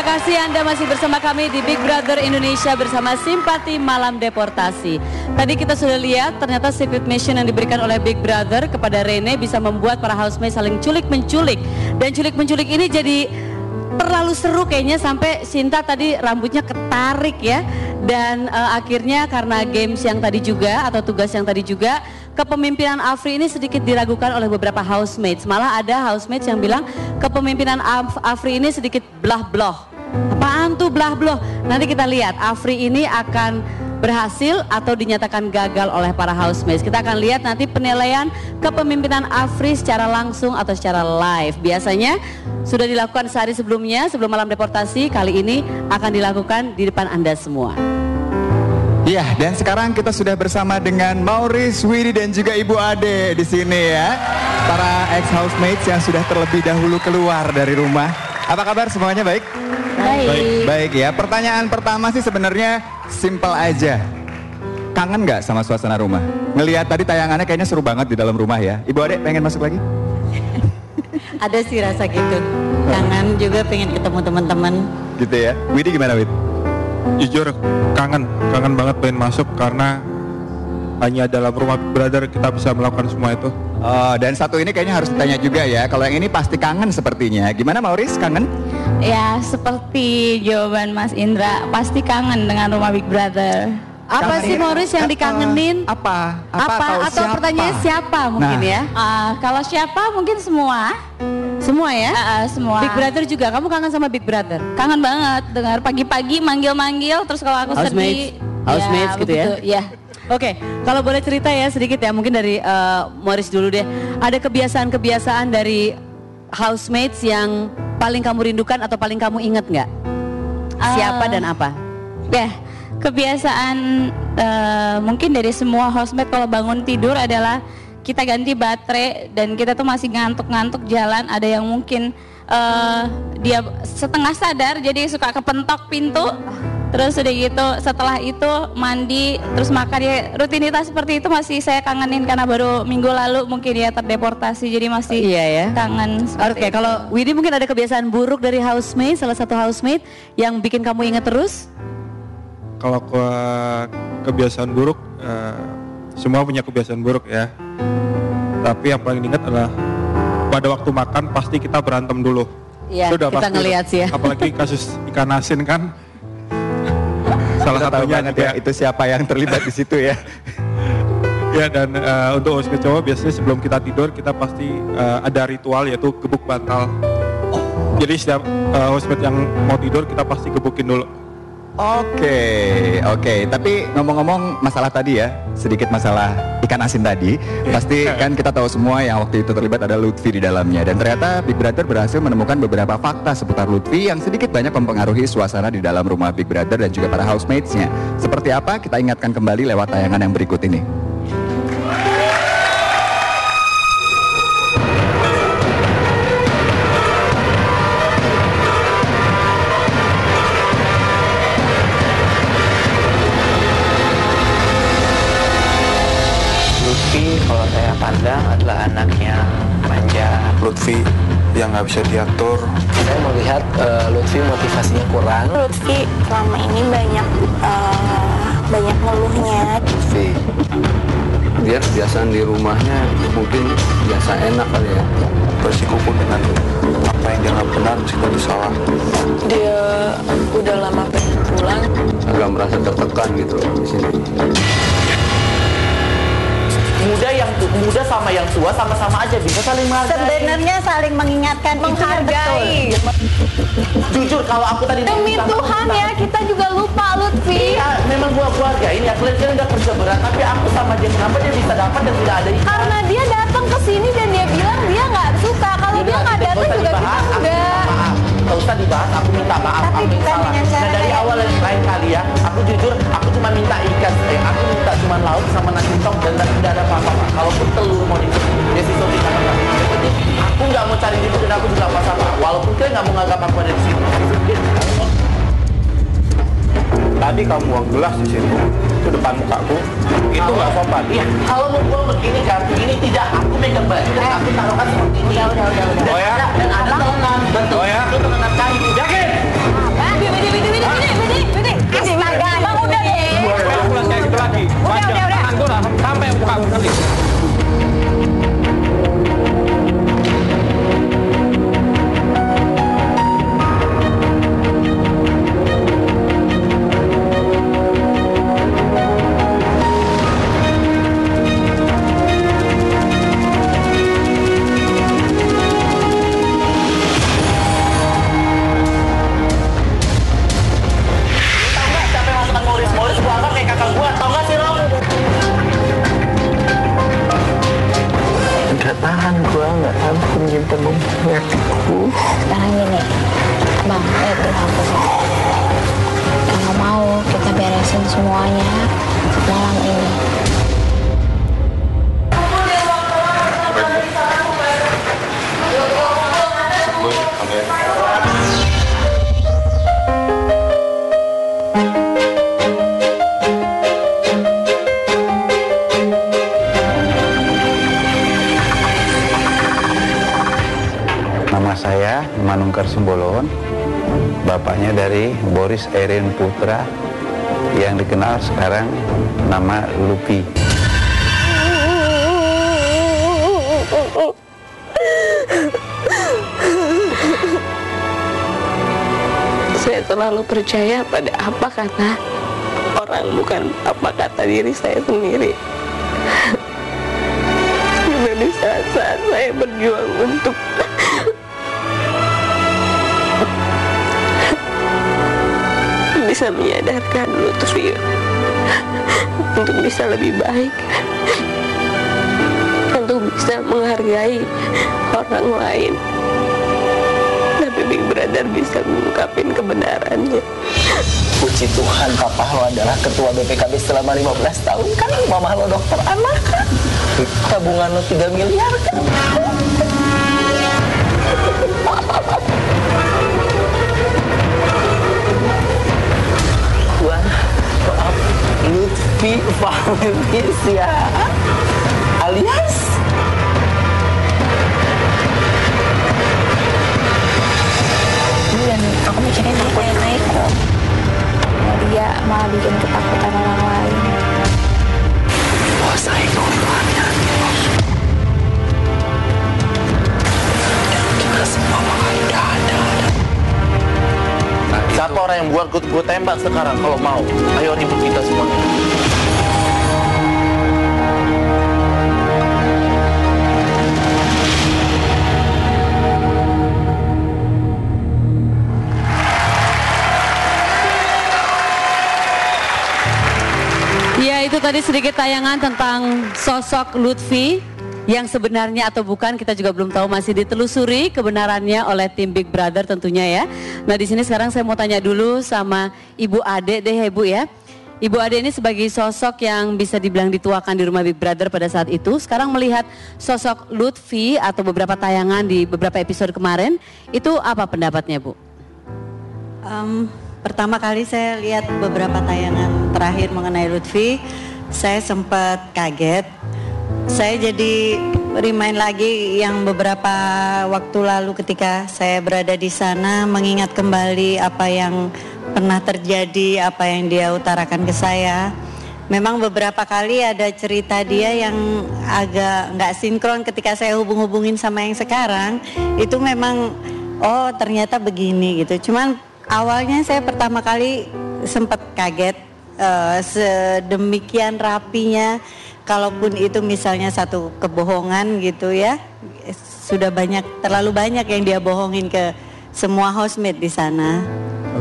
kasih Anda masih bersama kami di Big Brother Indonesia bersama Simpati Malam Deportasi. Tadi kita sudah lihat ternyata secret mission yang diberikan oleh Big Brother kepada Rene bisa membuat para housemate saling culik-menculik. Dan culik-menculik ini jadi terlalu seru kayaknya sampai Sinta tadi rambutnya ketarik ya. Dan akhirnya karena games yang tadi juga atau tugas yang tadi juga, kepemimpinan Afri ini sedikit diragukan oleh beberapa housemates. Malah ada housemates yang bilang kepemimpinan Afri ini sedikit belah-belah. Apaan tuh belah-belah? Nanti kita lihat Afri ini akan berhasil atau dinyatakan gagal oleh para housemates. Kita akan lihat nanti penilaian kepemimpinan Afri secara langsung atau secara live. Biasanya sudah dilakukan sehari sebelumnya, sebelum malam deportasi. Kali ini akan dilakukan di depan Anda semua. Ya, dan sekarang kita sudah bersama dengan Maurice, Widi dan juga Ibu Ade di sini ya. Para ex-housemates yang sudah terlebih dahulu keluar dari rumah. Apa kabar semuanya, baik? Baik. Baik ya, pertanyaan pertama sih sebenarnya simple aja. Kangen nggak sama suasana rumah? Ngelihat tadi tayangannya kayaknya seru banget di dalam rumah ya. Ibu Ade pengen masuk lagi? Ada sih rasa gitu. Kangen juga pengen ketemu teman-teman. Gitu ya. Widi gimana, Wid? Jujur kangen banget pengen masuk karena hanya dalam rumah Big Brother kita bisa melakukan semua itu. Oh, dan satu ini kayaknya harus ditanya juga ya. Kalau yang ini pasti kangen sepertinya. Gimana Maurice, kangen? Ya seperti jawaban Mas Indra, pasti kangen dengan rumah Big Brother. Apa sih Maurice yang dikangenin? Apa Atau siapa? pertanyaannya siapa mungkin ya? Kalau siapa mungkin semua. Semua ya? Semua. Big Brother juga, kamu kangen sama Big Brother? Kangen banget dengar pagi-pagi manggil-manggil, terus kalau aku sedih Housemates gitu ya? Iya. Oke, kalau boleh cerita ya sedikit ya, mungkin dari Maurice dulu deh. Ada kebiasaan-kebiasaan dari housemates yang paling kamu rindukan atau paling kamu ingat nggak? Siapa dan apa? Ya, kebiasaan mungkin dari semua housemate kalau bangun tidur adalah kita ganti baterai dan kita tuh masih ngantuk-ngantuk jalan. Ada yang mungkin dia setengah sadar jadi suka kepentok pintu. Terus udah gitu setelah itu mandi terus makan, ya rutinitas seperti itu masih saya kangenin karena baru minggu lalu mungkin ya terdeportasi, jadi masih kangen. Oke, kalau Widi mungkin ada kebiasaan buruk dari housemate, salah satu housemate yang bikin kamu ingat terus? Kalau kebiasaan buruk, semua punya kebiasaan buruk ya. Tapi yang paling ingat adalah pada waktu makan pasti kita berantem dulu. Iya, kita pasti, ngelihat sih ya. Apalagi kasus ikan asin kan. Salah Kita tahu satunya banget juga ya, itu siapa yang terlibat di situ ya. Ya, dan untuk housemate cowok biasanya sebelum kita tidur kita pasti ada ritual yaitu gebuk bantal. Jadi setiap housemate yang mau tidur kita pasti gebukin dulu. Oke. Tapi ngomong-ngomong masalah tadi ya, sedikit masalah ikan asin tadi. Pasti kan kita tahu semua yang waktu itu terlibat ada Lutfi di dalamnya. Dan ternyata Big Brother berhasil menemukan beberapa fakta seputar Lutfi yang sedikit banyak mempengaruhi suasana di dalam rumah Big Brother dan juga para housemates-nya. Seperti apa? Kita ingatkan kembali lewat tayangan yang berikut ini. Kalau saya pandang adalah anak yang manja. Lutfi yang nggak bisa diatur. Saya melihat Lutfi motivasinya kurang. Lutfi selama ini banyak ngeluhnya. Lutfi dia kebiasaan di rumahnya mungkin biasa enak kali ya. Bersikukuh dengan apa yang dianggap benar meskipun salah. Dia udah lama pengen pulang. Agak merasa tertekan gitu di sini. Muda sama yang tua sama-sama aja bisa saling menghargai. Sebenarnya saling mengingatkan, Menghargai. itu yang betul. Jujur kalau aku tadi Demi Tuhan ya, kita juga lupa Lutfi. Iya, memang gua keluarga ini ya, kalian udah kerja berat, tapi aku sama dia kenapa dia bisa dapat dan tidak ada Karena dia datang ke sini dan dia bilang dia nggak suka. Kalau dia nggak datang juga kita enggak. Nggak usah dibahas, aku minta maaf, Tapi aku bukan salah. dengan cara Nah dari kayak awal dan lain kali ya, aku jujur, aku cuma minta ikan, aku minta cuma lauk sama nasi tok dan tidak ada apa-apa. Kalaupun telur mau dikasih, dia sih sobi karena yang penting aku nggak mau cari ribut dan aku juga apa-apa. Walaupun kalian nggak mau nganggap aku ada di sini. Tadi kamu buang gelas di sini, itu depan mukaku, itu nggak sopan. Iya, kalau mau buang begini kan, ini tidak aku megang baju dan aku taruhkan seperti ini. Udah. Oh ya? Dan ada telengan, betul. Oh ya? Itu telengan kayu. Yakin? Pulang kayak gitu lagi. Udah. Tangan gue lah sampai muka gue kali. Sekarang gini, Bang, berapa sih? Kalau mau kita beresin semuanya malam ini. Nama saya Manungkar Simbolon, bapaknya dari Boris Erin Putra yang dikenal sekarang nama Lupi. Saya terlalu percaya pada apa kata orang, bukan apa kata diri saya sendiri. Karena di saat-saat saya berjuang untuk bisa menyadarkan Lutfi untuk bisa lebih baik, untuk bisa menghargai orang lain, tapi Big Brother bisa mengungkapin kebenarannya. Puji Tuhan, Papa lo adalah ketua BPKB selama 15 tahun kan? Mama lo dokter anak kan? Tabungan lo 3 miliar kan? Gua maaf, Lutfi Fahmisia alias Dan aku mikirnya dia yang naik kok. Dia malah bikin ketakutan orang lain. kuasai korbannya. Kita semua bakal udah ada. Siapa orang yang buat gue tembak sekarang kalau mau? Ayo ribut kita semuanya. Ya, itu tadi sedikit tayangan tentang sosok Lutfi yang sebenarnya atau bukan kita juga belum tahu, masih ditelusuri kebenarannya oleh tim Big Brother tentunya ya. Nah, di sini sekarang saya mau tanya dulu sama Ibu Ade deh ya, Bu ya. Ibu Ade ini sebagai sosok yang bisa dibilang dituakan di rumah Big Brother pada saat itu, sekarang melihat sosok Lutfi atau beberapa tayangan di beberapa episode kemarin, itu apa pendapatnya, Bu? Pertama kali saya lihat beberapa tayangan terakhir mengenai Lutfi, saya sempat kaget. Saya jadi remind lagi yang beberapa waktu lalu ketika saya berada di sana, mengingat kembali apa yang pernah terjadi, apa yang dia utarakan ke saya. Memang beberapa kali ada cerita dia yang agak nggak sinkron ketika saya hubung-hubungin sama yang sekarang. Itu memang, oh ternyata begini gitu. Cuman awalnya saya pertama kali sempat kaget, sedemikian rapinya, kalaupun itu misalnya satu kebohongan gitu ya, sudah terlalu banyak yang dia bohongin ke semua housemate di sana.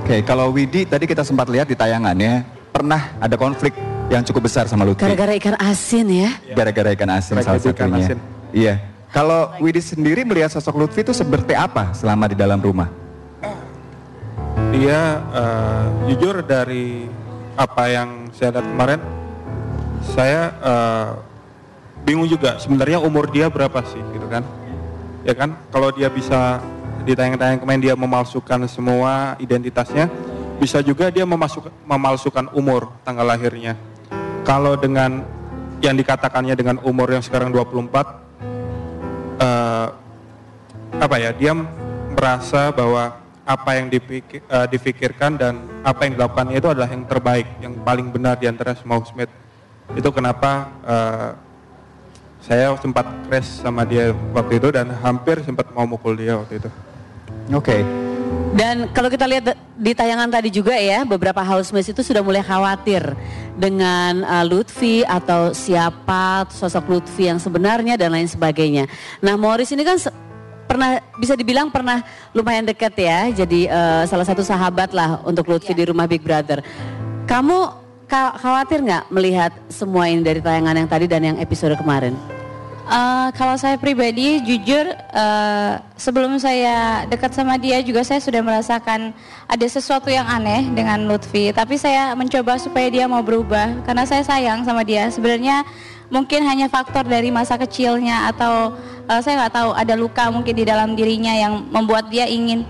Oke, kalau Widi tadi kita sempat lihat di tayangannya, pernah ada konflik yang cukup besar sama Lutfi. Gara-gara ikan asin ya? Gara-gara ikan asin salah satunya. Iya. Kalau Widi sendiri melihat sosok Lutfi itu seperti apa selama di dalam rumah? Dia jujur dari apa yang saya lihat kemarin, saya bingung juga sebenarnya umur dia berapa sih gitu kan. Ya kan, kalau dia bisa di tayang-tayang kemarin dia memalsukan semua identitasnya, bisa juga dia memalsukan umur tanggal lahirnya. Kalau dengan yang dikatakannya dengan umur yang sekarang 24, apa ya, dia merasa bahwa apa yang difikirkan dan apa yang dilakukannya itu adalah yang terbaik, yang paling benar di antara semua housemate. Itu kenapa saya sempat crash sama dia waktu itu dan hampir sempat mau mukul dia waktu itu. Oke. Dan kalau kita lihat di tayangan tadi juga ya, beberapa housemates itu sudah mulai khawatir dengan Lutfi atau siapa sosok Lutfi yang sebenarnya dan lain sebagainya. Nah, Morris ini kan pernah, bisa dibilang pernah lumayan dekat ya, jadi salah satu sahabat lah untuk Lutfi di rumah Big Brother. Kamu khawatir nggak melihat semua ini dari tayangan yang tadi dan yang episode kemarin? Kalau saya pribadi jujur sebelum saya dekat sama dia juga saya sudah merasakan ada sesuatu yang aneh dengan Lutfi, tapi saya mencoba supaya dia mau berubah karena saya sayang sama dia. Sebenarnya mungkin hanya faktor dari masa kecilnya atau saya nggak tahu, ada luka mungkin di dalam dirinya yang membuat dia ingin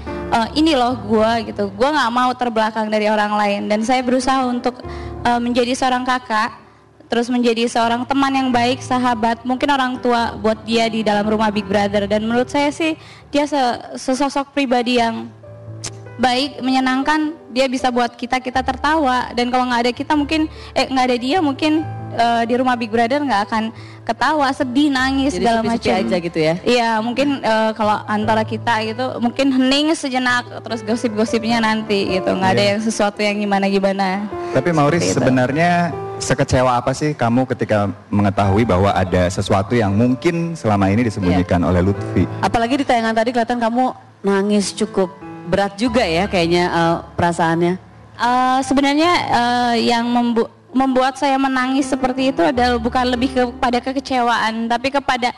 ini loh gue gitu, gue nggak mau terbelakang dari orang lain. Dan saya berusaha untuk menjadi seorang kakak, terus menjadi seorang teman yang baik, sahabat, mungkin orang tua buat dia di dalam rumah Big Brother. Dan menurut saya sih dia sesosok pribadi yang baik, menyenangkan. Dia bisa buat kita tertawa, dan kalau nggak ada kita mungkin nggak ada dia mungkin di rumah Big Brother nggak akan ketawa, sedih, nangis, segala macam aja gitu ya. Iya, mungkin kalau antara kita gitu mungkin hening sejenak, terus gosip-gosipnya nanti gitu, nggak ada yang sesuatu yang gimana-gimana. Tapi Maurice, sebenarnya sekecewa apa sih kamu ketika mengetahui bahwa ada sesuatu yang mungkin selama ini disembunyikan oleh Lutfi? Apalagi di tayangan tadi kelihatan kamu nangis cukup berat juga ya kayaknya perasaannya. Sebenarnya yang membuat saya menangis seperti itu adalah bukan lebih kepada kekecewaan, tapi kepada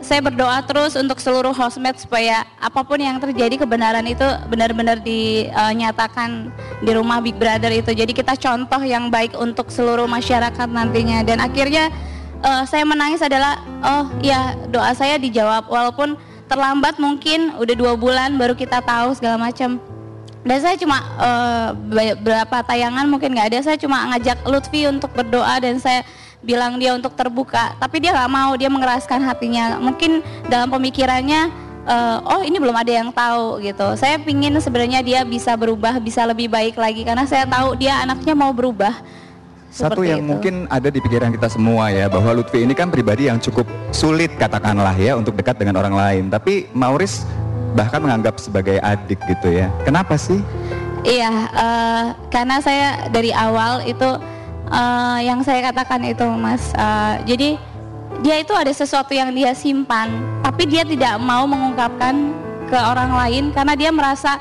saya berdoa terus untuk seluruh housemate supaya apapun yang terjadi, kebenaran itu benar-benar dinyatakan di rumah Big Brother itu. Jadi kita contoh yang baik untuk seluruh masyarakat nantinya. Dan akhirnya saya menangis adalah, oh ya, doa saya dijawab walaupun terlambat, mungkin udah 2 bulan baru kita tahu segala macam. Dan saya cuma berapa tayangan mungkin nggak ada, saya cuma ngajak Lutfi untuk berdoa dan saya bilang dia untuk terbuka, tapi dia nggak mau, dia mengeraskan hatinya. Mungkin dalam pemikirannya, oh ini belum ada yang tahu gitu. Saya pingin sebenarnya dia bisa berubah, bisa lebih baik lagi, karena saya tahu dia anaknya mau berubah. Satu yang mungkin ada di pikiran kita semua ya, bahwa Lutfi ini kan pribadi yang cukup sulit katakanlah ya untuk dekat dengan orang lain. Tapi Maurice bahkan menganggap sebagai adik gitu ya. Kenapa sih? Iya, karena saya dari awal itu yang saya katakan itu Mas, jadi dia itu ada sesuatu yang dia simpan, tapi dia tidak mau mengungkapkan ke orang lain karena dia merasa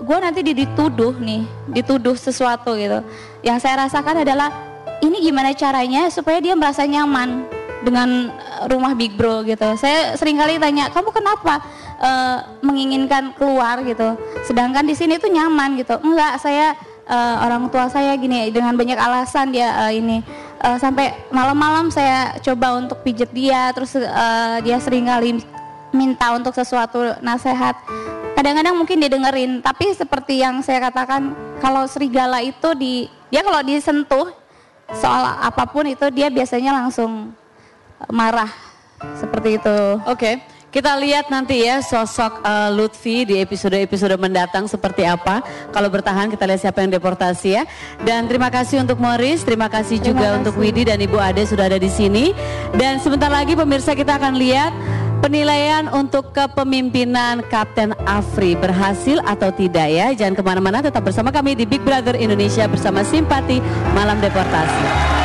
gue nanti dituduh sesuatu gitu. Yang saya rasakan adalah ini gimana caranya supaya dia merasa nyaman dengan rumah Big Bro gitu. Saya seringkali tanya, kamu kenapa menginginkan keluar gitu, sedangkan di sini tuh nyaman gitu. Enggak, saya orang tua saya gini, dengan banyak alasan dia sampai malam-malam saya coba untuk pijet dia, terus dia seringkali minta untuk sesuatu nasihat. Kadang-kadang mungkin dia dengerin, tapi seperti yang saya katakan, kalau serigala itu dia kalau disentuh soal apapun itu dia biasanya langsung marah seperti itu. Oke. Kita lihat nanti ya sosok Lutfi di episode-episode mendatang seperti apa. Kalau bertahan kita lihat siapa yang deportasi ya. Dan terima kasih untuk Morris, terima kasih juga untuk Widi dan Ibu Ade sudah ada di sini. Dan sebentar lagi pemirsa kita akan lihat penilaian untuk kepemimpinan Kapten Afri, berhasil atau tidak ya. Jangan kemana-mana, tetap bersama kami di Big Brother Indonesia bersama Simpati Malam Deportasi.